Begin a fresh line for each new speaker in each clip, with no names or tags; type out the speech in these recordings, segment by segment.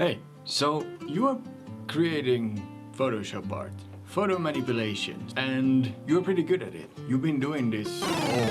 Hey, so you are creating Photoshop art, photo manipulations, and you're pretty good at it. You've been doing this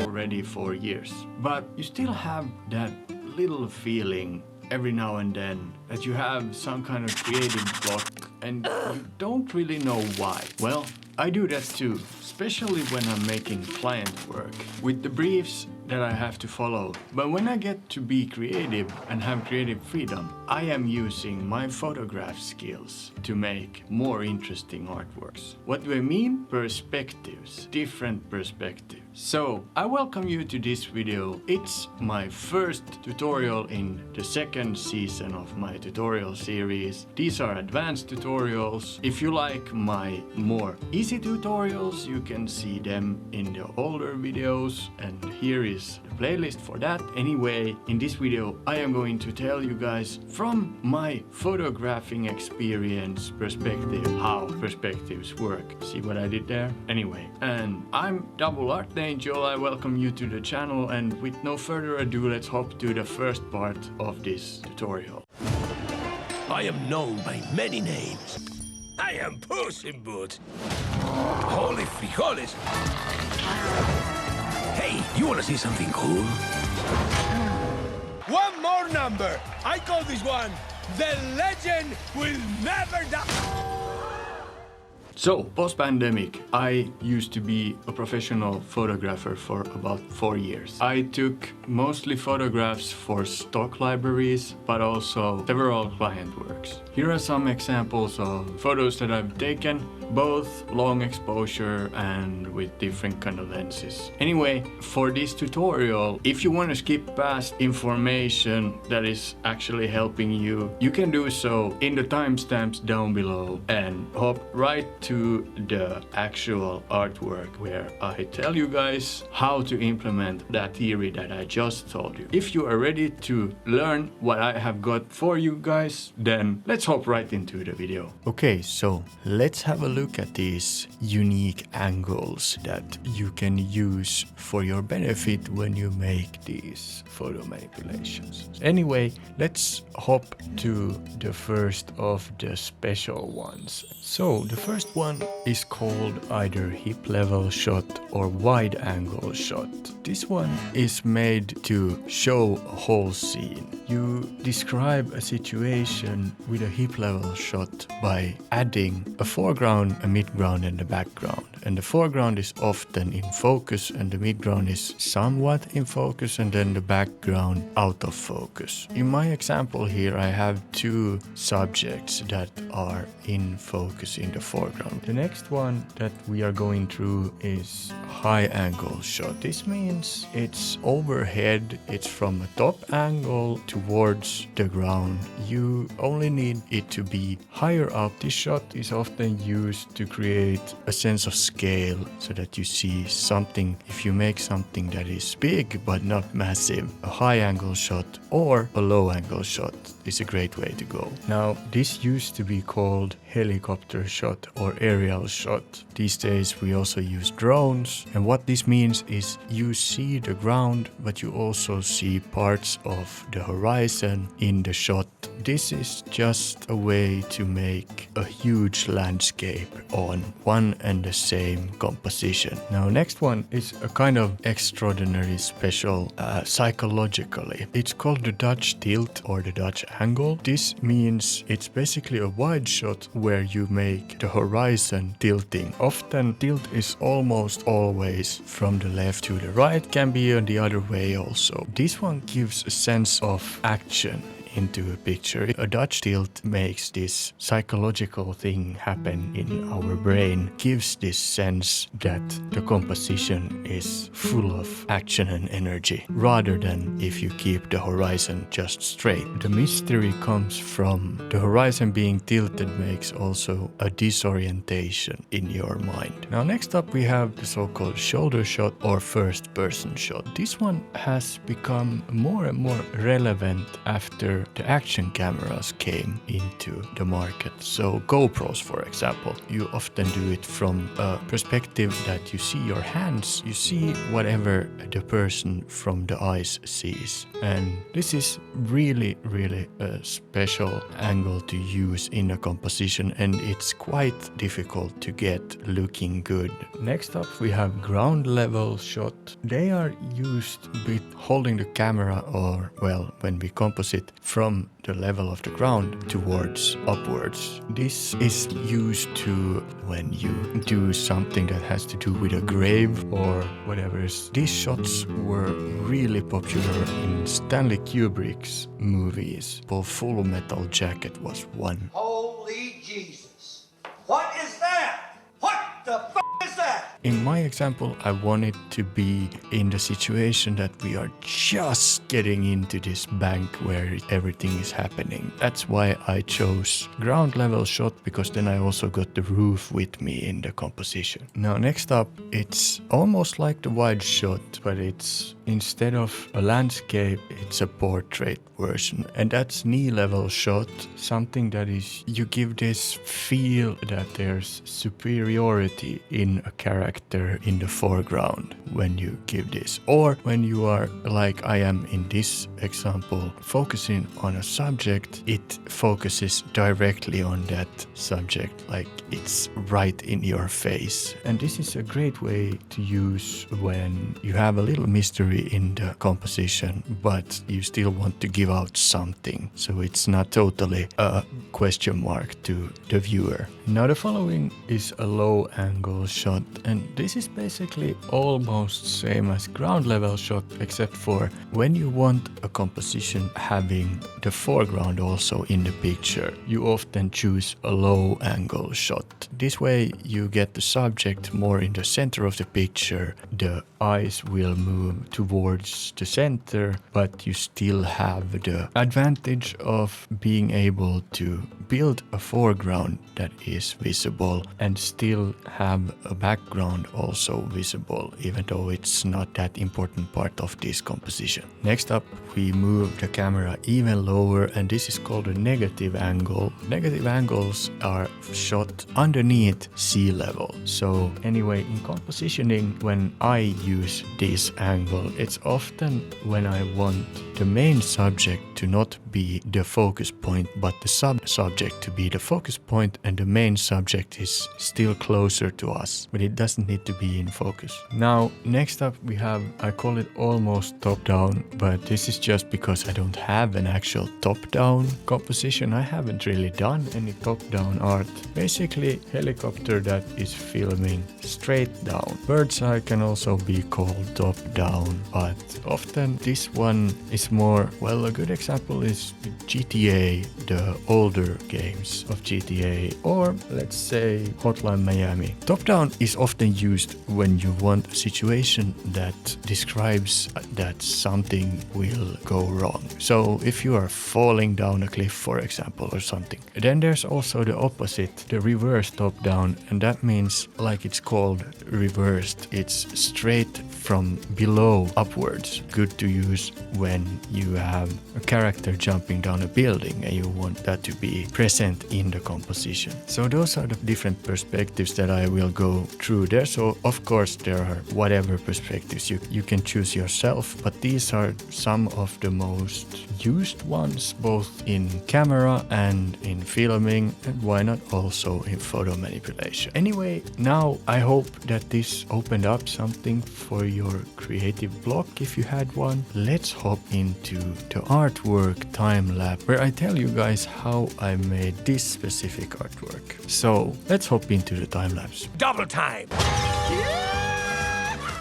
already for years, but you still have that little feeling every now and then that you have some kind of creative block and you don't really know why. Well, I do that too, especially when I'm making client work with the briefs that I have to follow. But when I get to be creative and have creative freedom, I am using my photograph skills to make more interesting artworks. What do I mean? Perspectives, different perspectives. So I welcome you to this video. It's my first tutorial in the second season of my tutorial series. These are advanced tutorials. If you like my more easy tutorials, you can see them in the older videos, and here is the playlist for that. Anyway, in this video I am going to tell you guys from my photographing experience perspective how perspectives work. See what I did there? Anyway, and I'm Double Art Angel. I welcome you to the channel, and with no further ado, let's hop to the first part of this tutorial.
I am known by many names. I am Puss in Boots. Holy frijoles. Hey, you want to see something cool? One more number. I call this one The Legend Will Never Die.
So, post-pandemic, I used to be a professional photographer for about 4 years. I took mostly photographs for stock libraries, but also several client works. Here are some examples of photos that I've taken, both long exposure and with different kind of lenses. Anyway, for this tutorial, if you want to skip past information that is actually helping you, you can do so in the timestamps down below and hop right to the actual artwork where I tell you guys how to implement that theory that I just told you. If you are ready to learn what I have got for you guys, then let's hop right into the video. Okay, so let's have a look at these unique angles that you can use for your benefit when you make these photo manipulations. Anyway, let's hop to the first of the special ones. So the first one is called either hip level shot or wide angle shot. This one is made to show a whole scene. You describe a situation with a hip level shot by adding a foreground, a midground and a background. And the foreground is often in focus and the midground is somewhat in focus and then the background out of focus. In my example here I have two subjects that are in focus in the foreground. The next one that we are going through is high angle shot. This means it's overhead, it's from a top angle towards the ground. You only need it to be higher up. This shot is often used to create a sense of scale so that you see something. If you make something that is big but not massive, a high angle shot or a low angle shot is a great way to go. Now, this used to be called helicopter shot or aerial shot. These days we also use drones, and what this means is you see the ground but you also see parts of the horizon in the shot. This is just a way to make a huge landscape on one and the same composition. Now, next one is a kind of extraordinary special psychologically. It's called the Dutch tilt or the Dutch angle. This means it's basically a wide shot where you make the horizon tilting. Often tilt is almost always from the left to the right, can be on the other way also. This one gives a sense of action into a picture. A Dutch tilt makes this psychological thing happen in our brain, gives this sense that the composition is full of action and energy, rather than if you keep the horizon just straight. The mystery comes from the horizon being tilted makes also a disorientation in your mind. Now, next up we have the so-called shoulder shot or first person shot. This one has become more and more relevant after the action cameras came into the market. So GoPros, for example, you often do it from a perspective that you see your hands, you see whatever the person from the eyes sees. And this is really a special angle to use in a composition, and it's quite difficult to get looking good. Next up we have ground level shot. They are used with holding the camera, or well, when we composite, from the level of the ground towards upwards. This is used to when you do something that has to do with a grave or whatever. These shots were really popular in Stanley Kubrick's movies. Full Metal Jacket was one.
Holy Jesus. What is that? What the f*** is that?
In my example, I wanted to be in the situation that we are just getting into this bank where everything is happening. That's why I chose ground level shot, because then I also got the roof with me in the composition. Now next up, it's almost like the wide shot, but it's instead of a landscape, it's a portrait version. And that's knee level shot, something that is, you give this feel that there's superiority in a character in the foreground when you give this, or when you are like I am in this example, focusing on a subject, it focuses directly on that subject, like it's right in your face. And this is a great way to use when you have a little mystery in the composition, but you still want to give out something, so it's not totally a question mark to the viewer. Now the following is a low angle shot, and this is basically almost same as ground level shot, except for when you want a composition having the foreground also in the picture, you often choose a low angle shot. This way you get the subject more in the center of the picture, the eyes will move towards the center, but you still have the advantage of being able to build a foreground that is visible and still have a background also visible, even though it's not that important part of this composition. Next up, we move the camera even lower, and this is called a negative angle. Negative angles are shot underneath sea level. So anyway, in compositioning, when I use this angle, it's often when I want the main subject to not be the focus point, but the sub-subject to be the focus point, and the main subject is still closer to us, but it doesn't need to be in focus. Now, next up we have, I call it almost top-down, but this is just because I don't have an actual top-down composition. I haven't really done any top-down art. Basically, helicopter that is filming straight down. Bird's eye can also be called top-down, but often this one is more, well, a good example is GTA, the older games of GTA, or let's say Hotline Miami. Top-down is often used when you want a situation that describes that something will go wrong. So if you are falling down a cliff, for example, or something. Then there's also the opposite, the reverse top-down, and that means, like it's called, reversed. It's straight from below upwards. Good to use when you have a character jumping down a building and you want that to be present in the composition. So those are the different perspectives that I will go through there. So of course there are whatever perspectives you can choose yourself, but these are some of the most used ones, both in camera and in filming, and why not also in photo manipulation. Anyway, now I hope that this opened up something for your creative block if you had one. Let's hop into the artwork time lapse, where I tell you guys how I made this specific artwork. So let's hop into the time lapse.
Double time!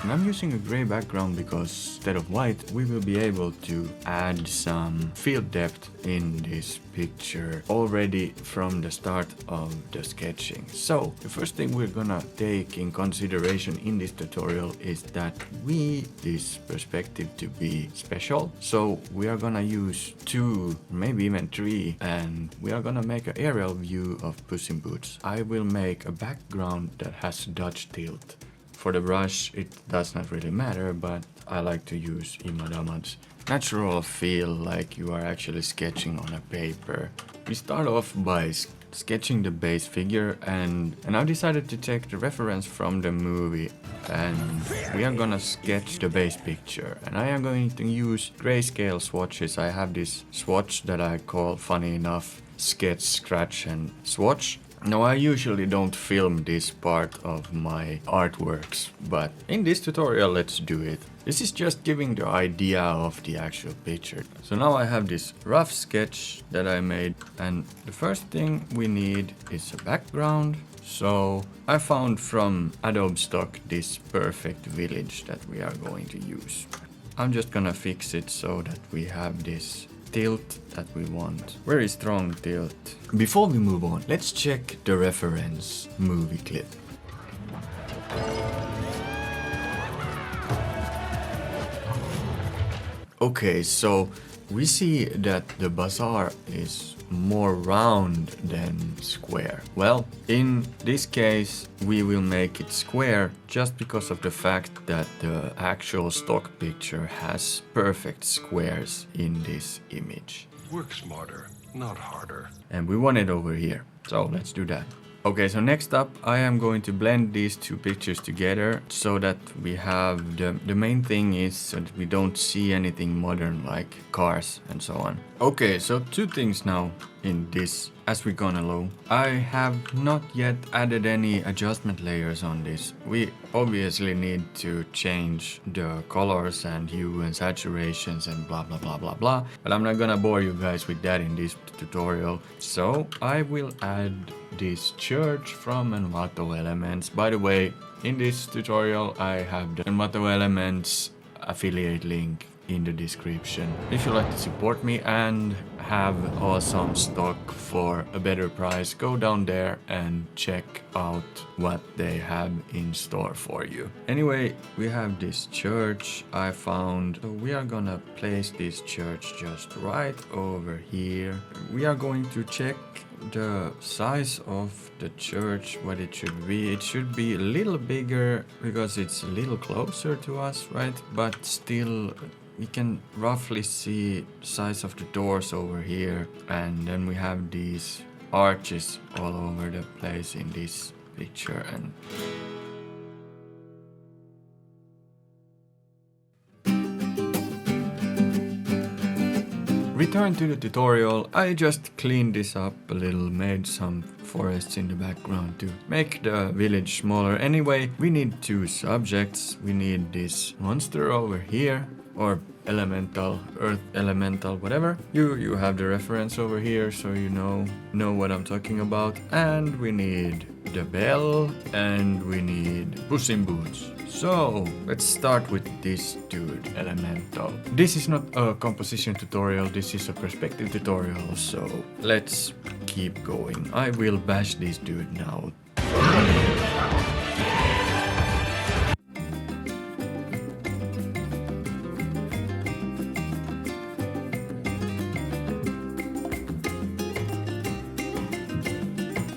And I'm using a gray background because instead of white, we will be able to add some field depth in this picture already from the start of the sketching. So the first thing we're gonna take in consideration in this tutorial is that we need this perspective to be special. So we are gonna use 2, maybe even 3, and we are gonna make an aerial view of Puss in Boots. I will make a background that has Dutch tilt. For the brush, it does not really matter, but I like to use Imadamad's natural feel, like you are actually sketching on a paper. We start off by sketching the base figure, and I decided to take the reference from the movie, and we are gonna sketch the base picture, and I am going to use grayscale swatches. I have this swatch that I call, funny enough, sketch, scratch and swatch. Now, I usually don't film this part of my artworks, but in this tutorial let's do it. This is just giving the idea of the actual picture. So now I have this rough sketch that I made, and the first thing we need is a background. So I found from Adobe stock this perfect village that we are going to use. I'm just gonna fix it so that we have this tilt that we want. Very strong tilt. Before we move on, let's check the reference movie clip. Okay, so we see that the bazaar is more round than square. Well, in this case, we will make it square just because of the fact that the actual stock picture has perfect squares in this image.
Work smarter, not harder.
And we want it over here. So let's do that. Okay, so next up, I am going to blend these two pictures together so that we have the main thing is so that we don't see anything modern like cars and so on. Okay, so two things now in this as we gone along. I have not yet added any adjustment layers on this. We obviously need to change the colors and hue and saturations and blah blah blah blah blah, but I'm not gonna bore you guys with that in this tutorial. So I will add this church from Envato Elements. By the way, in this tutorial I have the Envato Elements affiliate link in the description. If you like to support me and have awesome stock for a better price, go down there and check out what they have in store for you. Anyway, we have this church I found. So we are gonna place this church just right over here. We are going to check the size of the church, what it should be. It should be a little bigger because it's a little closer to us, right? But still, we can roughly see the size of the doors over here, and then we have these arches all over the place in this picture. And return to the tutorial. I just cleaned this up a little, made some forests in the background to make the village smaller. Anyway, we need two subjects. We need this monster over here, or elemental, earth elemental, whatever. You have the reference over here, so you know what I'm talking about. And we need the bell, and we need Puss in Boots. So let's start with this dude, elemental. This is not a composition tutorial, this is a perspective tutorial, so let's keep going. I will bash this dude now.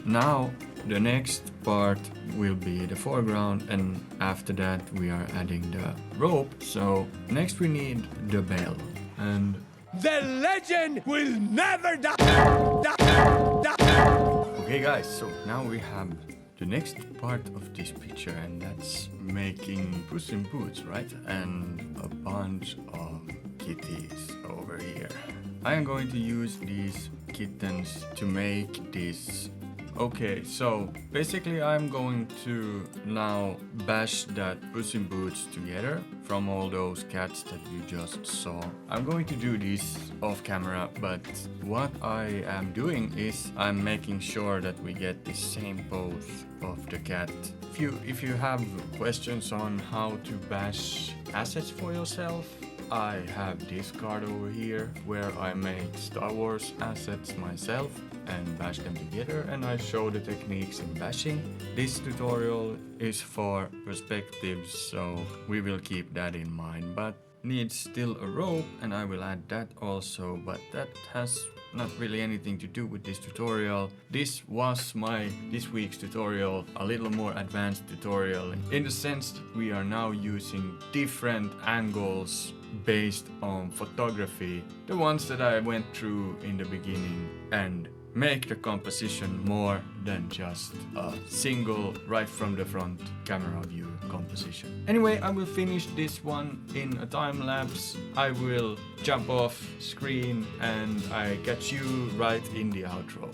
Now the next part will be the foreground, and after that we are adding the rope. So next we need the bell, and
The legend will never die.
okay guys, so now we have the next part of this picture, and that's making Puss in Boots, right? And a bunch of kitties over here. I am going to use these kittens to make this. Okay, so basically I'm going to now bash that Puss in Boots together from all those cats that you just saw. I'm going to do this off camera, but what I am doing is I'm making sure that we get the same pose of the cat. If you have questions on how to bash assets for yourself, I have this card over here where I make Star Wars assets myself and bash them together, and I show the techniques in bashing. This tutorial is for perspectives, so we will keep that in mind, but needs still a rope, and I will add that also, but that has not really anything to do with this tutorial. This was this week's tutorial, a little more advanced tutorial in the sense that we are now using different angles based on photography, the ones that I went through in the beginning, and make the composition more than just a single right from the front camera view composition. Anyway, I will finish this one in a time lapse. I will jump off screen and I catch you right in the outro.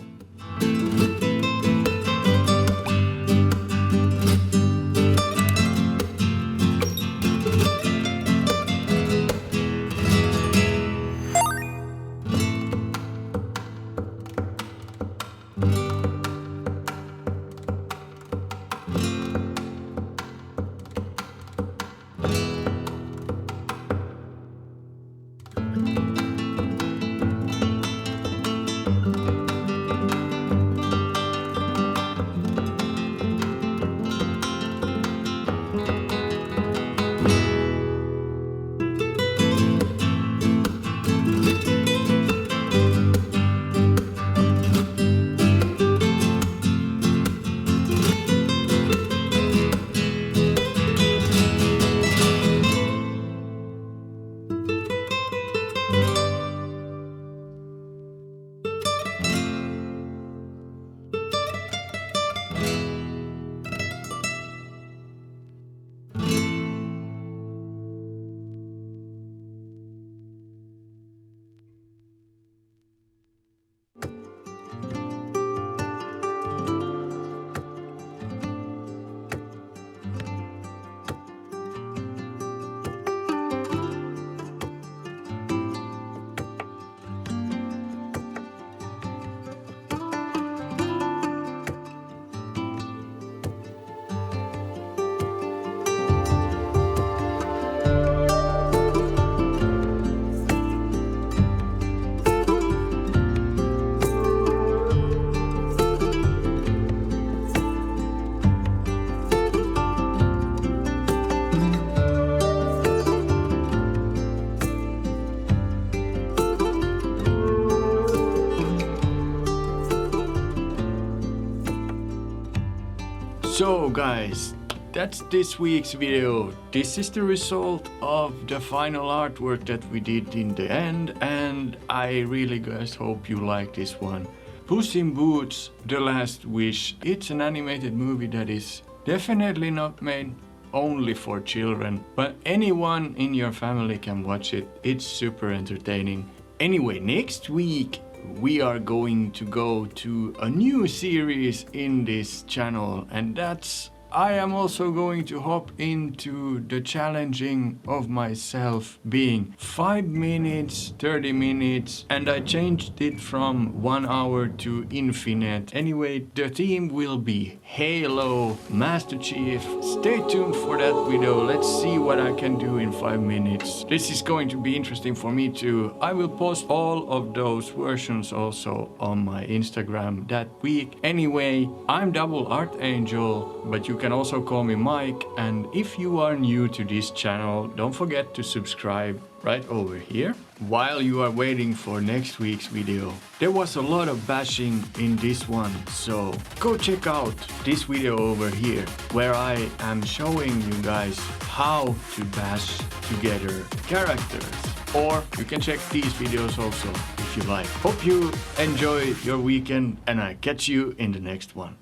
So guys, that's this week's video. This is the result of the final artwork that we did in the end, and I really guys hope you like this one. Puss in Boots: The Last Wish. It's an animated movie that is definitely not made only for children, but anyone in your family can watch it. It's super entertaining. Anyway, next week we are going to go to a new series in this channel, and that's I am also going to hop into the challenging of myself being 5 minutes, 30 minutes, and I changed it from 1 hour to infinite. Anyway, the theme will be Halo Master Chief. Stay tuned for that video. Let's see what I can do in 5 minutes. This is going to be interesting for me too. I will post all of those versions also on my Instagram that week. Anyway, I'm Double Art Angel, but you can also call me Mike, and if you are new to this channel, don't forget to subscribe right over here. While you are waiting for next week's video, there was a lot of bashing in this one, so go check out this video over here where I am showing you guys how to bash together characters. Or you can check these videos also if you like. Hope you enjoy your weekend, and I catch you in the next one.